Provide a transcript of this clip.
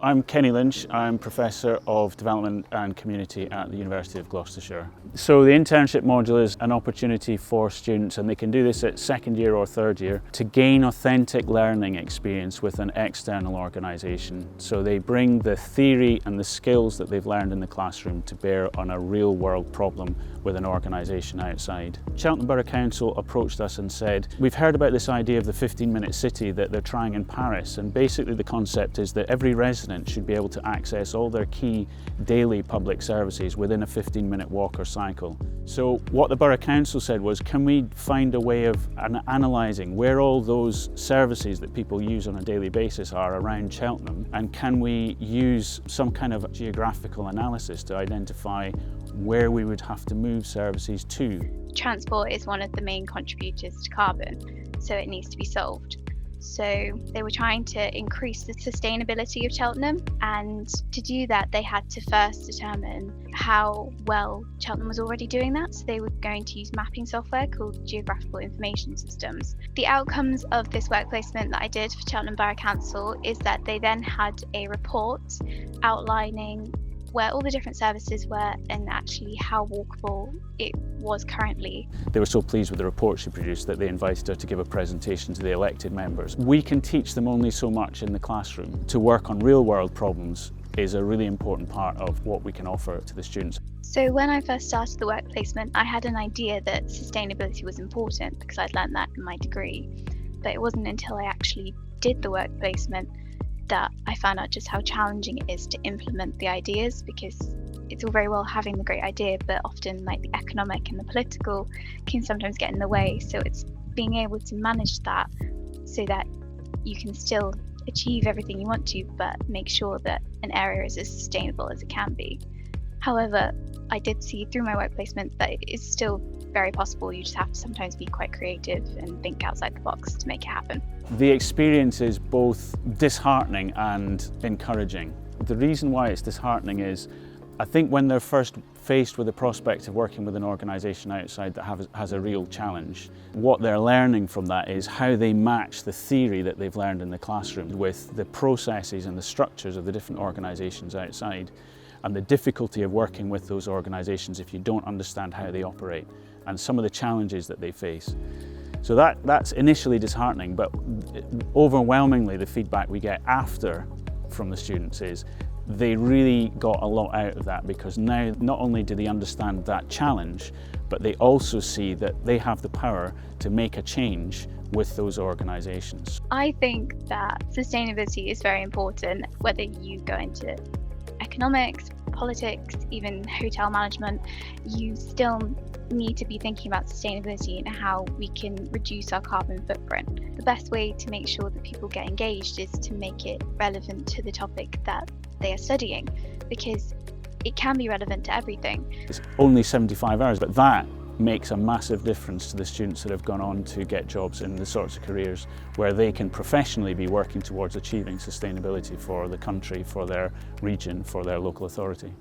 I'm Kenny Lynch. I'm Professor of Development and Community at the University of Gloucestershire. So the internship module is an opportunity for students, and they can do this at second year or third year, to gain authentic learning experience with an external organisation. So they bring the theory and the skills that they've learned in the classroom to bear on a real world problem with an organisation outside. Cheltenham Borough Council approached us and said, we've heard about this idea of the 15-minute city that they're trying in Paris, and basically the concept is that every resident should be able to access all their key daily public services within a 15-minute walk or cycle. So what the Borough Council said was, can we find a way of analysing where all those services that people use on a daily basis are around Cheltenham, and can we use some kind of geographical analysis to identify where we would have to move services to. Transport is one of the main contributors to carbon, so it needs to be solved. So they were trying to increase the sustainability of Cheltenham, and to do that they had to first determine how well Cheltenham was already doing that. So they were going to use mapping software called Geographical Information Systems. The outcomes of this work placement that I did for Cheltenham Borough Council is that they then had a report outlining where all the different services were and actually how walkable it was currently. They were so pleased with the report she produced that they invited her to give a presentation to the elected members. We can teach them only so much in the classroom. To work on real world problems is a really important part of what we can offer to the students. So when I first started the work placement, I had an idea that sustainability was important because I'd learned that in my degree. But it wasn't until I actually did the work placement that I found out just how challenging it is to implement the ideas, because it's all very well having the great idea, but often like the economic and the political can sometimes get in the way. So it's being able to manage that so that you can still achieve everything you want to, but make sure that an area is as sustainable as it can be. However, I did see through my work placement that it is still very possible. You just have to sometimes be quite creative and think outside the box to make it happen. The experience is both disheartening and encouraging. The reason why it's disheartening is, I think when they're first faced with the prospect of working with an organisation outside that has a real challenge, what they're learning from that is how they match the theory that they've learned in the classroom with the processes and the structures of the different organisations outside, and the difficulty of working with those organisations if you don't understand how they operate and some of the challenges that they face. So that's initially disheartening, but overwhelmingly the feedback we get after from the students is they really got a lot out of that, because now not only do they understand that challenge, but they also see that they have the power to make a change with those organisations. I think that sustainability is very important, whether you go into economics, politics, even hotel management. You still need to be thinking about sustainability and how we can reduce our carbon footprint. The best way to make sure that people get engaged is to make it relevant to the topic that they are studying, because it can be relevant to everything. It's only 75 hours, but that makes a massive difference to the students that have gone on to get jobs in the sorts of careers where they can professionally be working towards achieving sustainability for the country, for their region, for their local authority.